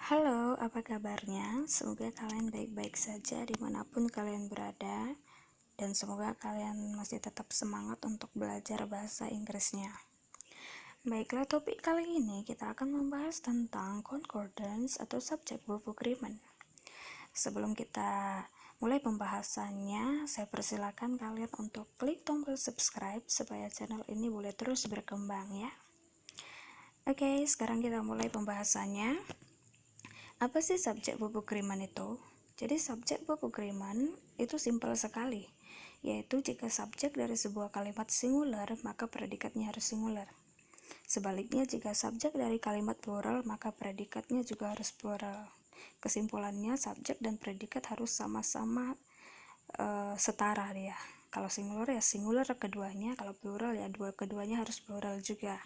Halo, apa kabarnya? Semoga kalian baik-baik saja dimanapun kalian berada, dan semoga kalian masih tetap semangat untuk belajar bahasa Inggrisnya. Baiklah, topik kali ini kita akan membahas tentang concordance atau subject verb agreement. Sebelum kita mulai pembahasannya, saya persilakan kalian untuk klik tombol subscribe supaya channel ini boleh terus berkembang ya. Oke, sekarang kita mulai pembahasannya. Apa sih subject verb agreement itu? Jadi subject verb agreement itu simpel sekali, yaitu jika subjek dari sebuah kalimat singular, maka predikatnya harus singular. Sebaliknya, jika subjek dari kalimat plural, maka predikatnya juga harus plural. Kesimpulannya, subjek dan predikat harus sama-sama setara dia. Kalau singular ya singular keduanya, kalau plural ya keduanya harus plural juga.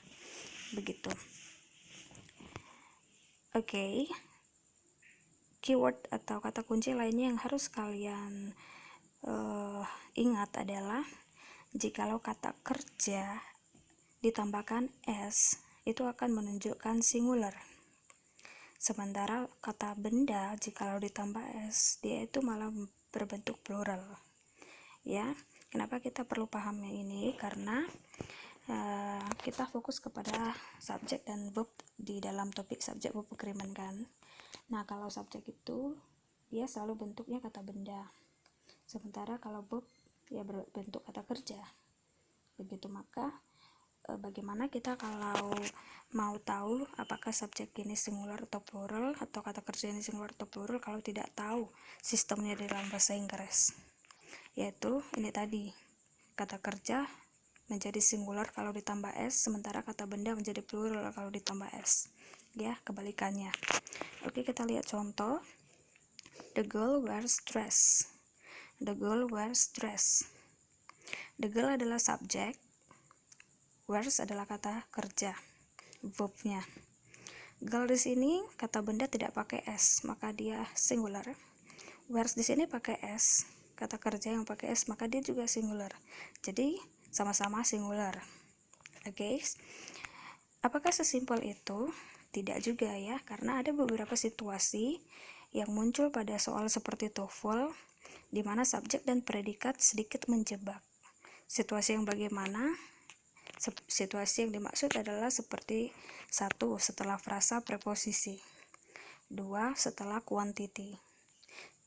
Begitu. Oke. Keyword atau kata kunci lainnya yang harus kalian ingat adalah jikalau kata kerja ditambahkan s itu akan menunjukkan singular, sementara kata benda jikalau ditambah s dia itu malah berbentuk plural ya. Kenapa kita perlu paham ini? Karena kita fokus kepada subjek dan verb di dalam topik subjek verb agreement kan. Nah, kalau subjek itu dia selalu bentuknya kata benda, sementara kalau verb ya berbentuk kata kerja. Begitu. Maka bagaimana kita kalau mau tahu apakah subjek ini singular atau plural, atau kata kerja ini singular atau plural kalau tidak tahu sistemnya di dalam bahasa Inggris? Yaitu ini tadi, kata kerja menjadi singular kalau ditambah s, sementara kata benda menjadi plural kalau ditambah s. Ya, kebalikannya. Oke, kita lihat contoh. The girl wears dress. The girl wears dress. The girl adalah subjek, wears adalah kata kerja, verbnya. Girl di sini kata benda tidak pakai s, maka dia singular. Wears di sini pakai s, kata kerja yang pakai s, maka dia juga singular. Jadi sama-sama singular. Oke. Apakah sesimpel itu? Tidak juga ya, karena ada beberapa situasi yang muncul pada soal seperti TOEFL di mana subjek dan predikat sedikit menjebak. Situasi yang bagaimana? Situasi yang dimaksud adalah seperti 1. Setelah frasa preposisi, 2. Setelah quantity,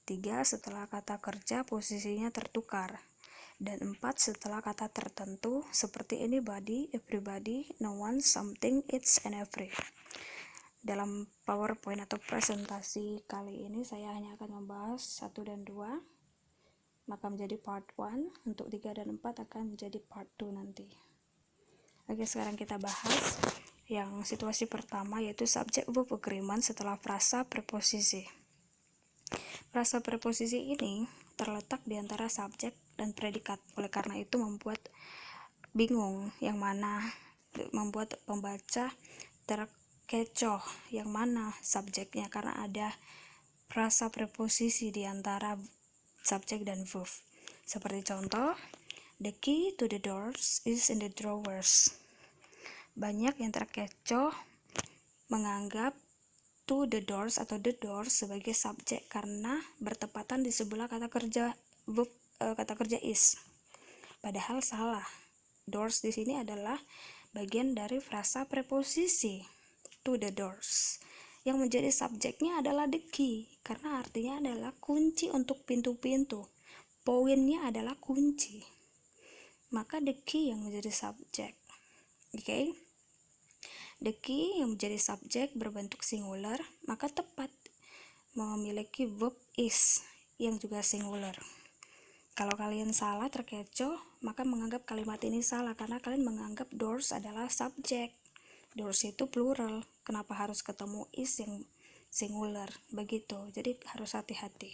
3. Setelah kata kerja posisinya tertukar, dan 4. Setelah kata tertentu seperti anybody, everybody, no one, something, it's, and every. Dalam PowerPoint atau presentasi kali ini saya hanya akan membahas 1 dan 2, maka menjadi part 1. Untuk 3 dan 4 akan menjadi part 2 nanti. Oke, sekarang kita bahas yang situasi pertama, yaitu subject verb agreement setelah frasa preposisi. Frasa preposisi ini terletak di antara subjek dan predikat, oleh karena itu membuat bingung yang mana, membuat pembaca terkecoh yang mana subjeknya, karena ada frasa preposisi di antara subjek dan verb. Seperti contoh, the key to the doors is in the drawers. Banyak yang terkecoh menganggap to the doors atau the doors sebagai subjek karena bertepatan di sebelah kata kerja verb, kata kerja is. Padahal salah. Doors di sini adalah bagian dari frasa preposisi to the doors. Yang menjadi subjeknya adalah the key, karena artinya adalah kunci untuk pintu-pintu. Poinnya adalah kunci. Maka the key yang menjadi subjek. Oke. The key yang menjadi subjek berbentuk singular, maka tepat memiliki verb is yang juga singular. Kalau kalian salah, terkecoh, maka menganggap kalimat ini salah karena kalian menganggap doors adalah subjek. Doors itu plural, kenapa harus ketemu is yang singular? Begitu, jadi harus hati-hati.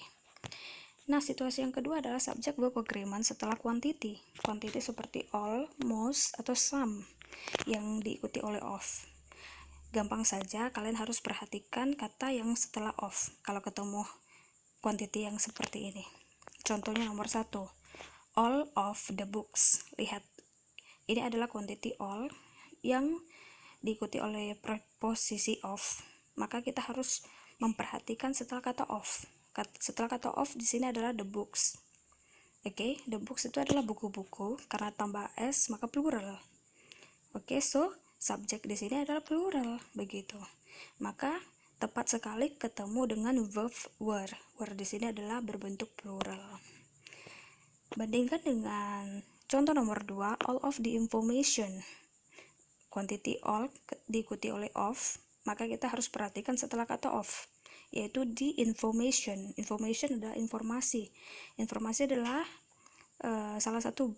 Nah, situasi yang kedua adalah subject verb agreement setelah quantity. Quantity seperti all, most, atau some yang diikuti oleh of. Gampang saja, kalian harus perhatikan kata yang setelah of kalau ketemu quantity yang seperti ini. Contohnya nomor 1, all of the books. Lihat, ini adalah quantity all yang diikuti oleh preposisi of, maka kita harus memperhatikan setelah kata of. Setelah kata of di sini adalah the books. Oke, the books itu adalah buku-buku, karena tambah s maka plural. Oke, so subjek di sini adalah plural, begitu. Maka tepat sekali ketemu dengan verb were. Were di sini adalah berbentuk plural. Bandingkan dengan contoh nomor 2, all of the information. Quantity all diikuti oleh of, maka kita harus perhatikan setelah kata of, yaitu the information. Information adalah informasi. Informasi adalah salah satu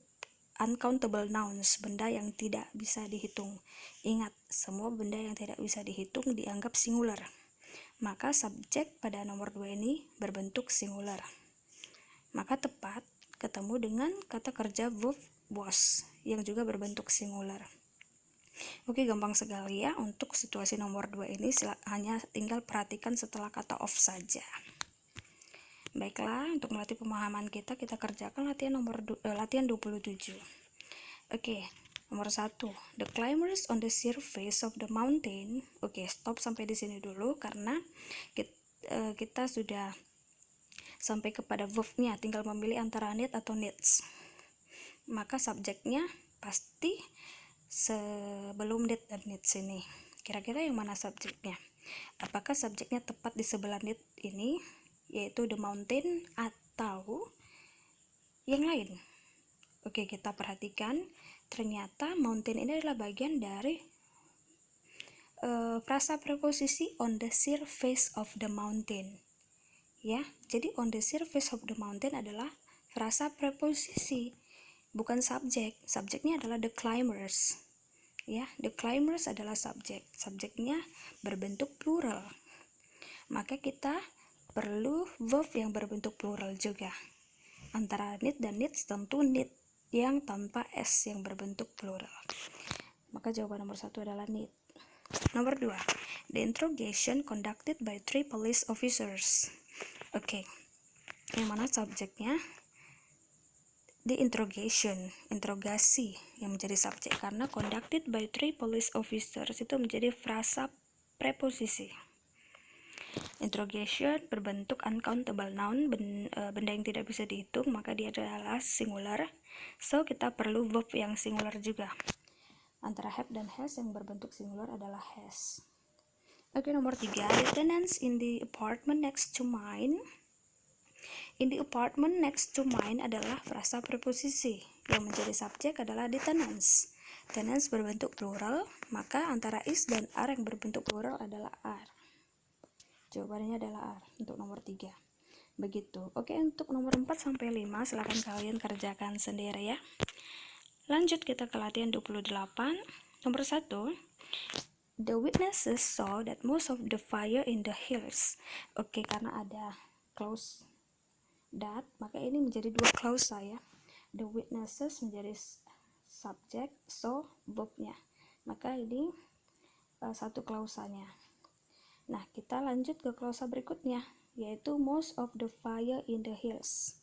uncountable nouns, benda yang tidak bisa dihitung. Ingat, semua benda yang tidak bisa dihitung dianggap singular. Maka subjek pada nomor 2 ini berbentuk singular. Maka tepat ketemu dengan kata kerja verb was yang juga berbentuk singular. Oke, gampang sekali ya untuk situasi nomor 2 ini, hanya tinggal perhatikan setelah kata of saja. Baiklah, untuk melatih pemahaman kita kerjakan latihan 27. Oke, nomor 1, the climbers on the surface of the mountain. Oke, stop sampai di sini dulu karena kita sudah sampai kepada verbnya, tinggal memilih antara need atau needs. Maka subjeknya pasti sebelum need dan needs ini. Kira-kira yang mana subjeknya? Apakah subjeknya tepat di sebelah need ini, yaitu the mountain, atau yang lain? Oke, kita perhatikan, ternyata mountain ini adalah bagian dari frasa preposisi on the surface of the mountain. Ya, jadi on the surface of the mountain adalah frasa preposisi, bukan subjek. Subjeknya adalah the climbers. Ya, the climbers adalah subjek. Subjeknya berbentuk plural. Maka kita perlu verb yang berbentuk plural juga. Antara need dan needs, tentu need yang tanpa s yang berbentuk plural. Maka jawaban nomor 1 adalah need. Nomor 2, the interrogation conducted by 3 police officers. Oke, yang mana subjeknya? The interrogation, interogasi yang menjadi subjek, karena conducted by 3 police officers itu menjadi frasa preposisi. Interrogation berbentuk uncountable noun, benda yang tidak bisa dihitung, maka dia adalah singular. So kita perlu verb yang singular juga. Antara have dan has, yang berbentuk singular adalah has. Oke, nomor 3, the tenants in the apartment next to mine. In the apartment next to mine adalah frasa preposisi. Yang menjadi subjek adalah the tenants. Tenants berbentuk plural, maka antara is dan are yang berbentuk plural adalah are. Jawabannya adalah R untuk nomor 3. Begitu. Oke, untuk nomor 4 sampai 5 silahkan kalian kerjakan sendiri ya. Lanjut kita ke latihan 28. Nomor 1, the witnesses saw that most of the fire in the hills. Oke, karena ada clause that, maka ini menjadi 2 klausa ya. The witnesses menjadi subjek, so verbnya. Maka ini 1 klausanya. Nah, kita lanjut ke klausa berikutnya, yaitu most of the fire in the hills.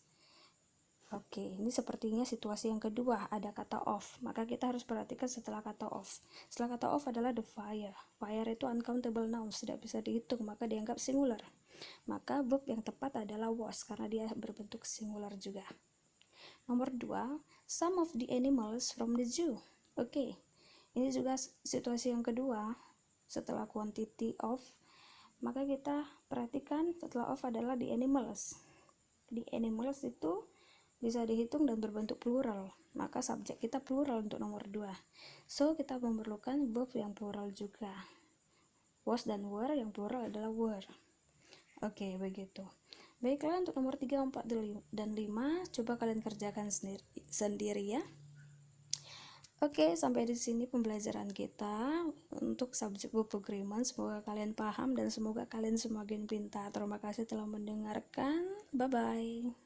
Oke, ini sepertinya situasi yang kedua, ada kata of. Maka kita harus perhatikan setelah kata of. Setelah kata of adalah the fire. Fire itu uncountable noun, tidak bisa dihitung, maka dianggap singular. Maka verb yang tepat adalah was, karena dia berbentuk singular juga. Nomor 2, some of the animals from the zoo. Oke, ini juga situasi yang kedua, setelah quantity of. Maka kita perhatikan setelah of adalah the animals. The animals itu bisa dihitung dan berbentuk plural, maka subjek kita plural untuk nomor 2. So kita memerlukan verb yang plural juga. Was dan were, yang plural adalah were. Oke, begitu. Baiklah, untuk nomor 3, 4, dan 5 coba kalian kerjakan sendiri ya. Oke, sampai di sini pembelajaran kita untuk subjek verb agreement. Semoga kalian paham dan semoga kalian semakin pintar. Terima kasih telah mendengarkan. Bye bye.